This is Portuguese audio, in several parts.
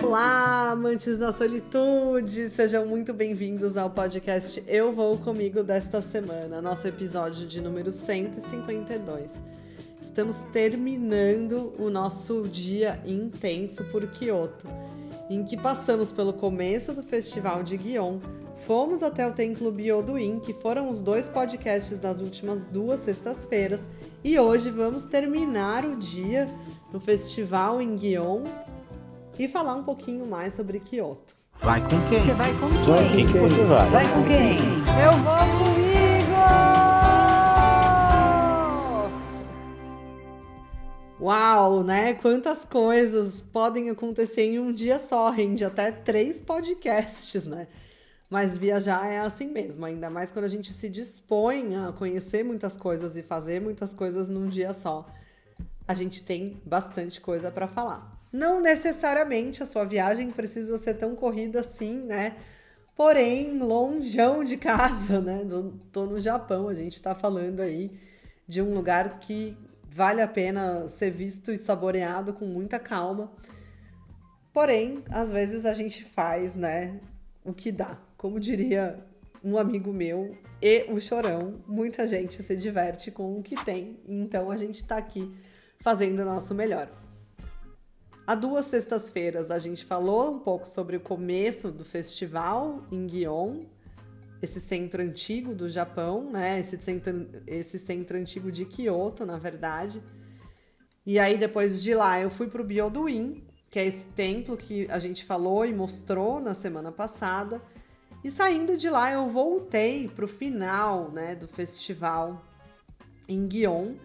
Olá, amantes da solitude! Sejam muito bem-vindos ao podcast Eu Vou Comigo desta semana, nosso episódio de número 152. Estamos terminando o nosso dia intenso por Kyoto, em que passamos pelo começo do Festival de Gion, fomos até o Templo Byodo-in, que foram os 2 podcasts das últimas 2 sextas-feiras, e hoje vamos terminar o dia no festival em Gion e falar um pouquinho mais sobre Kyoto. Vai com quem? Você vai com quem? Vai com quem você vai? Vai com quem? Eu vou comigo! Uau, né? Quantas coisas podem acontecer em um dia só, rende até 3 podcasts, né? Mas viajar é assim mesmo, ainda mais quando a gente se dispõe a conhecer muitas coisas e fazer muitas coisas num dia só. A gente tem bastante coisa para falar. Não necessariamente a sua viagem precisa ser tão corrida assim, né? Porém, longeão de casa, né? Tô no Japão, a gente tá falando aí de um lugar que vale a pena ser visto e saboreado com muita calma. Porém, às vezes a gente faz, né, o que dá. Como diria um amigo meu e o Chorão, muita gente se diverte com o que tem. Então a gente tá aqui fazendo o nosso melhor. Há 2 sextas-feiras a gente falou um pouco sobre o começo do festival em Gion, esse centro antigo do Japão, né? Esse centro antigo de Kyoto, na verdade. E aí, depois de lá, eu fui para o Byodo-in, que é esse templo que a gente falou e mostrou na semana passada. E saindo de lá, eu voltei para o final, né, do festival em Gion.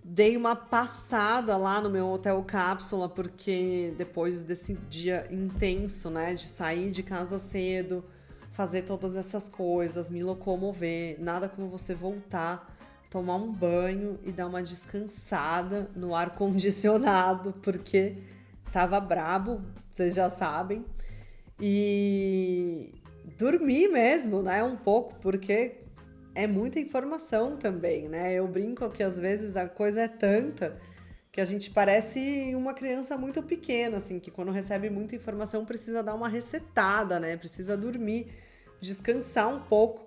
Dei uma passada lá no meu hotel cápsula, porque depois desse dia intenso, né, de sair de casa cedo, fazer todas essas coisas, me locomover, nada como você voltar, tomar um banho e dar uma descansada no ar-condicionado, porque tava brabo, vocês já sabem, e dormir mesmo, né, um pouco, porque é muita informação também, né? Eu brinco que às vezes a coisa é tanta que a gente parece uma criança muito pequena, assim, que quando recebe muita informação precisa dar uma resetada, né? Precisa dormir, descansar um pouco,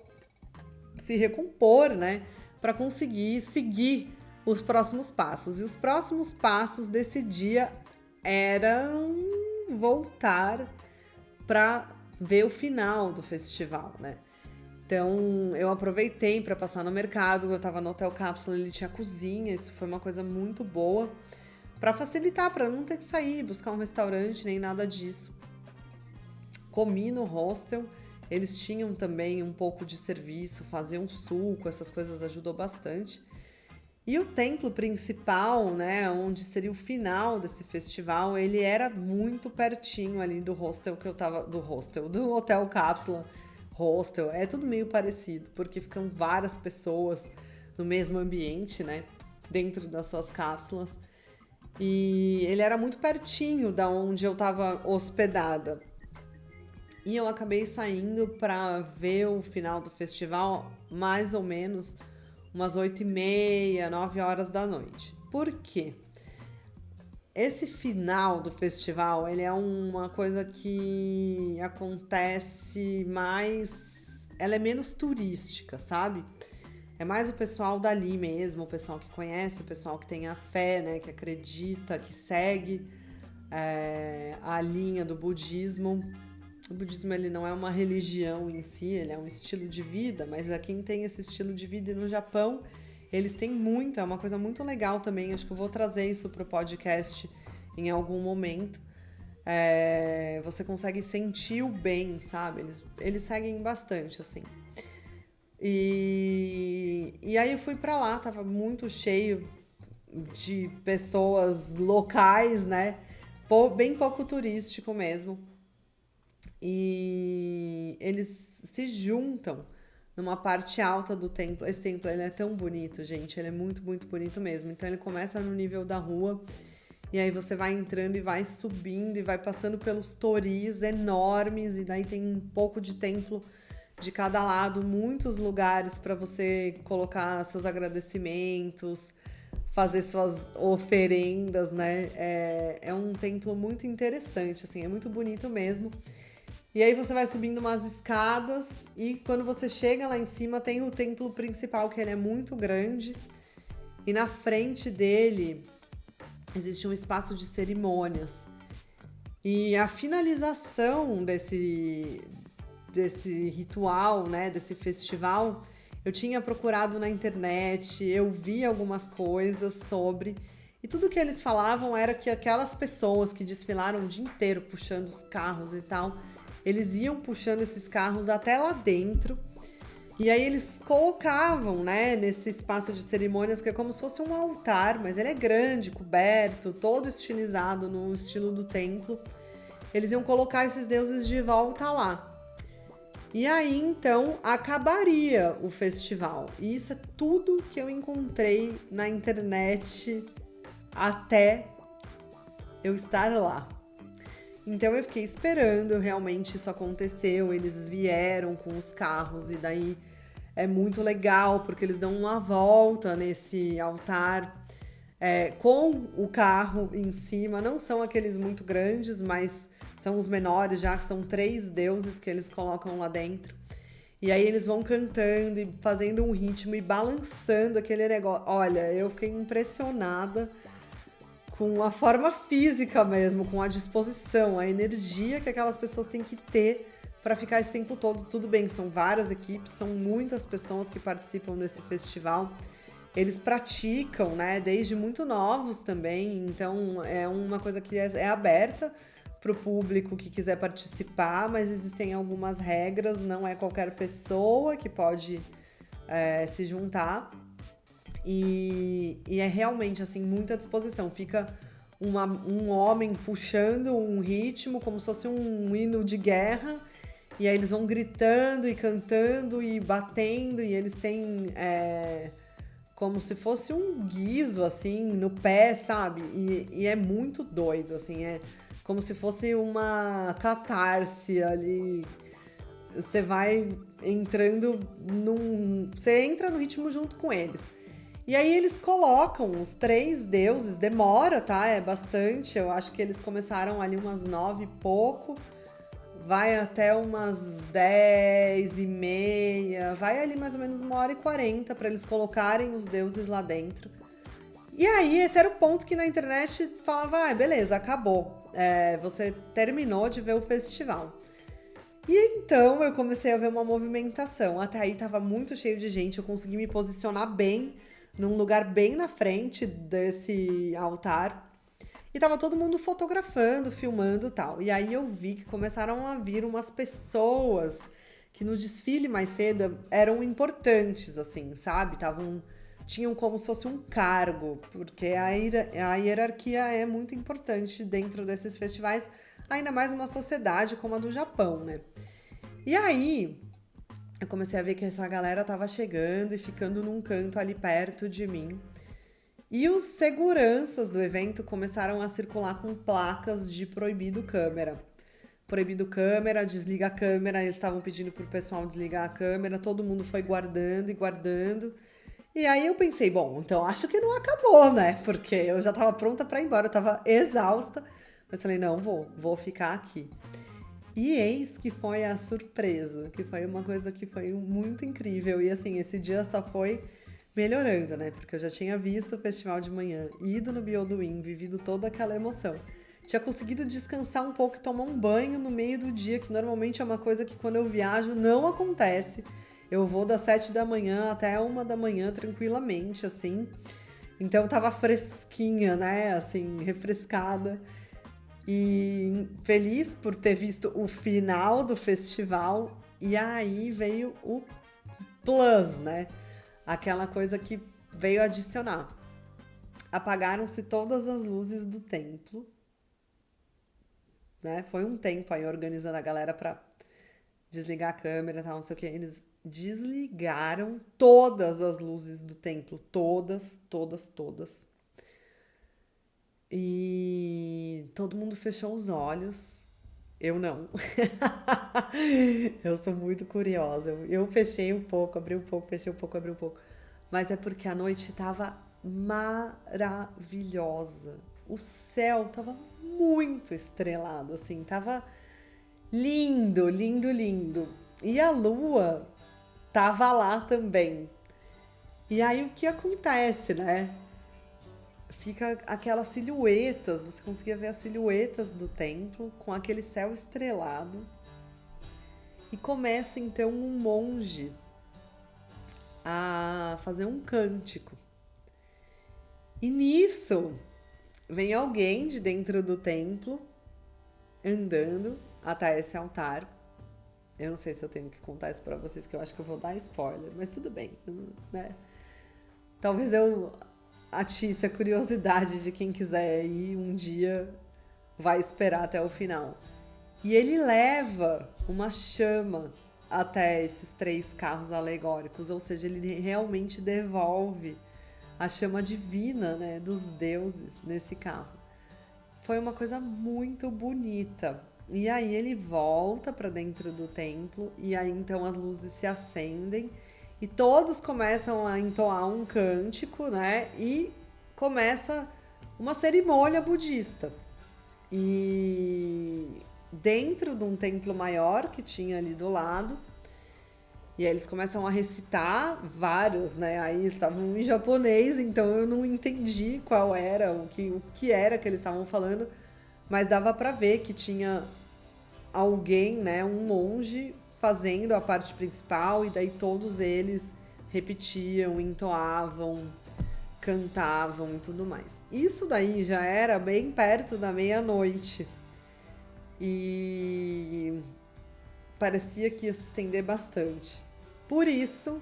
se recompor, né? Para conseguir seguir os próximos passos. E os próximos passos desse dia eram voltar para ver o final do festival, né? Então, eu aproveitei para passar no mercado, eu estava no hotel cápsula, ele tinha cozinha, isso foi uma coisa muito boa, para facilitar, para não ter que sair, buscar um restaurante, nem nada disso. Comi no hostel, eles tinham também um pouco de serviço, faziam suco, essas coisas ajudou bastante. E o templo principal, né, onde seria o final desse festival, ele era muito pertinho ali do hostel que eu tava, do hotel cápsula. Hostel, é tudo meio parecido, porque ficam várias pessoas no mesmo ambiente, né, dentro das suas cápsulas, e ele era muito pertinho da onde eu estava hospedada, e eu acabei saindo para ver o final do festival mais ou menos umas 8h30, 9 horas da noite. Por quê? Esse final do festival, ele é uma coisa que acontece mais... Ela é menos turística, sabe? É mais o pessoal dali mesmo, o pessoal que conhece, o pessoal que tem a fé, né? Que acredita, que segue a linha do budismo. O budismo, ele não é uma religião em si, ele é um estilo de vida, mas quem tem esse estilo de vida e no Japão... Eles têm muito, é uma coisa muito legal também, acho que eu vou trazer isso pro podcast em algum momento. Você consegue sentir o bem, sabe? Eles seguem bastante, assim. E aí eu fui pra lá, tava muito cheio de pessoas locais, né? Bem pouco turístico mesmo. E eles se juntam numa parte alta do templo. Esse templo, ele é tão bonito, gente. Ele é muito, muito bonito mesmo. Então, ele começa no nível da rua. E aí, você vai entrando e vai subindo. E vai passando pelos toris enormes. E daí, tem um pouco de templo de cada lado. Muitos lugares para você colocar seus agradecimentos. fazer suas oferendas, né? É um templo muito interessante, assim, é muito bonito mesmo. E aí você vai subindo umas escadas e quando você chega lá em cima tem o templo principal, que ele é muito grande. E na frente dele existe um espaço de cerimônias. E a finalização desse ritual, né, desse festival, eu tinha procurado na internet, eu vi algumas coisas sobre, e tudo que eles falavam era que aquelas pessoas que desfilaram o dia inteiro puxando os carros e tal, eles iam puxando esses carros até lá dentro, e aí eles colocavam, né, nesse espaço de cerimônias, que é como se fosse um altar, mas ele é grande, coberto, todo estilizado no estilo do templo. Eles iam colocar esses deuses de volta lá. E aí, então, acabaria o festival. E isso é tudo que eu encontrei na internet até eu estar lá. Então eu fiquei esperando, realmente isso aconteceu, eles vieram com os carros e daí é muito legal porque eles dão uma volta nesse altar com o carro em cima, não são aqueles muito grandes, mas são os menores já, que são 3 deuses que eles colocam lá dentro. E aí eles vão cantando e fazendo um ritmo e balançando aquele negócio. Olha, eu fiquei impressionada com a forma física mesmo, com a disposição, a energia que aquelas pessoas têm que ter para ficar esse tempo todo. Tudo bem, são várias equipes, são muitas pessoas que participam desse festival. Eles praticam, né, desde muito novos também, então é uma coisa que é aberta para o público que quiser participar, mas existem algumas regras, não é qualquer pessoa que pode se juntar. E é realmente, assim, muita disposição. Fica um homem puxando um ritmo como se fosse um hino de guerra, e aí eles vão gritando e cantando e batendo, e eles têm como se fosse um guiso, assim, no pé, sabe? E é muito doido, assim, é como se fosse uma catarse ali. Você vai entrando Você entra no ritmo junto com eles. E aí eles colocam os 3 deuses, demora, tá? É bastante, eu acho que eles começaram ali umas 9 e pouco, vai até umas 10h30, vai ali mais ou menos 1h40 para eles colocarem os deuses lá dentro. E aí esse era o ponto que na internet falava, beleza, acabou, você terminou de ver o festival. E então eu comecei a ver uma movimentação, até aí tava muito cheio de gente, eu consegui me posicionar bem, num lugar bem na frente desse altar. E tava todo mundo fotografando, filmando e tal. E aí eu vi que começaram a vir umas pessoas que no desfile mais cedo eram importantes, assim, sabe? Tinham como se fosse um cargo, porque a hierarquia é muito importante dentro desses festivais, ainda mais uma sociedade como a do Japão, né? E aí eu comecei a ver que essa galera tava chegando e ficando num canto ali perto de mim. E os seguranças do evento começaram a circular com placas de proibido câmera. Proibido câmera, desliga a câmera, eles estavam pedindo pro pessoal desligar a câmera, todo mundo foi guardando e guardando. E aí eu pensei, bom, então acho que não acabou, né? Porque eu já tava pronta pra ir embora, eu tava exausta. Mas falei, não, vou ficar aqui. E eis que foi a surpresa, que foi uma coisa que foi muito incrível. E assim, esse dia só foi melhorando, né? Porque eu já tinha visto o festival de manhã, ido no Bioduin, vivido toda aquela emoção. Tinha conseguido descansar um pouco e tomar um banho no meio do dia, que normalmente é uma coisa que quando eu viajo não acontece. Eu vou das 7 da manhã até 1 da manhã tranquilamente, assim. Então tava fresquinha, né? Assim, refrescada. E feliz por ter visto o final do festival. E aí veio o plus, né? Aquela coisa que veio adicionar. Apagaram-se todas as luzes do templo, né? Foi um tempo aí organizando a galera pra desligar a câmera e tal, não sei o que. Eles desligaram todas as luzes do templo. Todas, todas, todas. E todo mundo fechou os olhos. Eu não. Eu sou muito curiosa. Eu fechei um pouco, abri um pouco, fechei um pouco, abri um pouco. Mas é porque a noite tava maravilhosa. O céu tava muito estrelado, assim, tava lindo, lindo, lindo. E a lua tava lá também. E aí o que acontece, né? Fica aquelas silhuetas, você conseguia ver as silhuetas do templo com aquele céu estrelado. E começa então um monge a fazer um cântico. E nisso vem alguém de dentro do templo andando até esse altar. Eu não sei se eu tenho que contar isso pra vocês, que eu acho que eu vou dar spoiler, mas tudo bem, né? Talvez eu atice a curiosidade de quem quiser ir um dia, vai esperar até o final. E ele leva uma chama até esses 3 carros alegóricos, ou seja, ele realmente devolve a chama divina, né, dos deuses nesse carro. Foi uma coisa muito bonita. E aí ele volta para dentro do templo e aí então as luzes se acendem e todos começam a entoar um cântico, né? E começa uma cerimônia budista. E dentro de um templo maior que tinha ali do lado, e aí eles começam a recitar vários, né? Aí estavam em japonês, então eu não entendi qual era, o que era que eles estavam falando, mas dava para ver que tinha alguém, né? Um monge fazendo a parte principal, e daí todos eles repetiam, entoavam, cantavam e tudo mais. Isso daí já era bem perto da meia-noite. E parecia que ia se estender bastante. Por isso,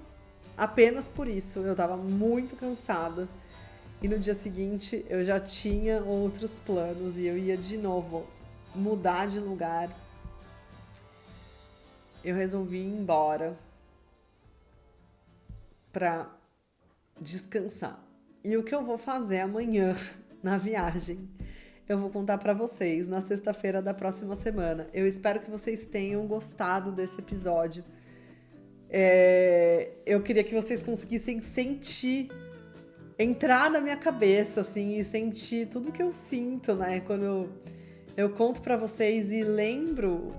apenas por isso, eu tava muito cansada. E no dia seguinte eu já tinha outros planos e eu ia de novo mudar de lugar. Eu resolvi ir embora pra descansar. E o que eu vou fazer amanhã na viagem, eu vou contar pra vocês na sexta-feira da próxima semana. Eu espero que vocês tenham gostado desse episódio. Eu queria que vocês conseguissem sentir, entrar na minha cabeça, assim, e sentir tudo que eu sinto, né? Quando eu conto pra vocês e lembro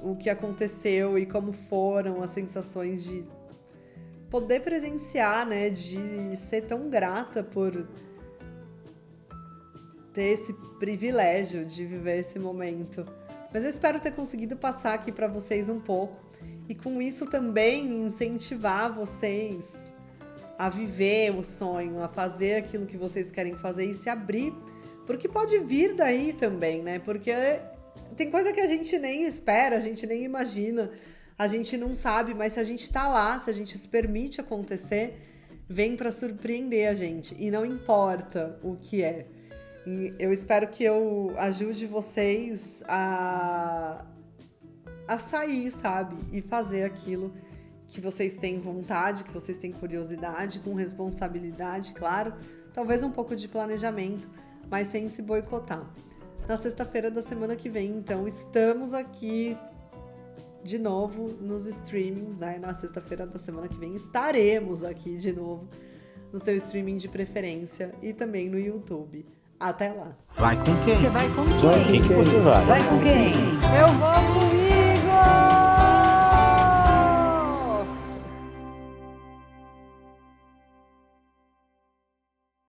o que aconteceu e como foram as sensações de poder presenciar, né? De ser tão grata por ter esse privilégio de viver esse momento. Mas eu espero ter conseguido passar aqui para vocês um pouco e com isso também incentivar vocês a viver o sonho, a fazer aquilo que vocês querem fazer e se abrir, porque pode vir daí também, né? Porque tem coisa que a gente nem espera, a gente nem imagina, a gente não sabe, mas se a gente tá lá, se a gente se permite acontecer, vem para surpreender a gente e não importa o que é. Eu espero que eu ajude vocês a sair, sabe? E fazer aquilo que vocês têm vontade, que vocês têm curiosidade, com responsabilidade, claro. Talvez um pouco de planejamento, mas sem se boicotar. Na sexta-feira da semana que vem, então, estamos aqui de novo nos streamings, né? Na sexta-feira da semana que vem estaremos aqui de novo no seu streaming de preferência e também no YouTube. Até lá. Vai com quem? Você vai com Vai com quem? quem você vai? Vai com quem? Eu vou comigo!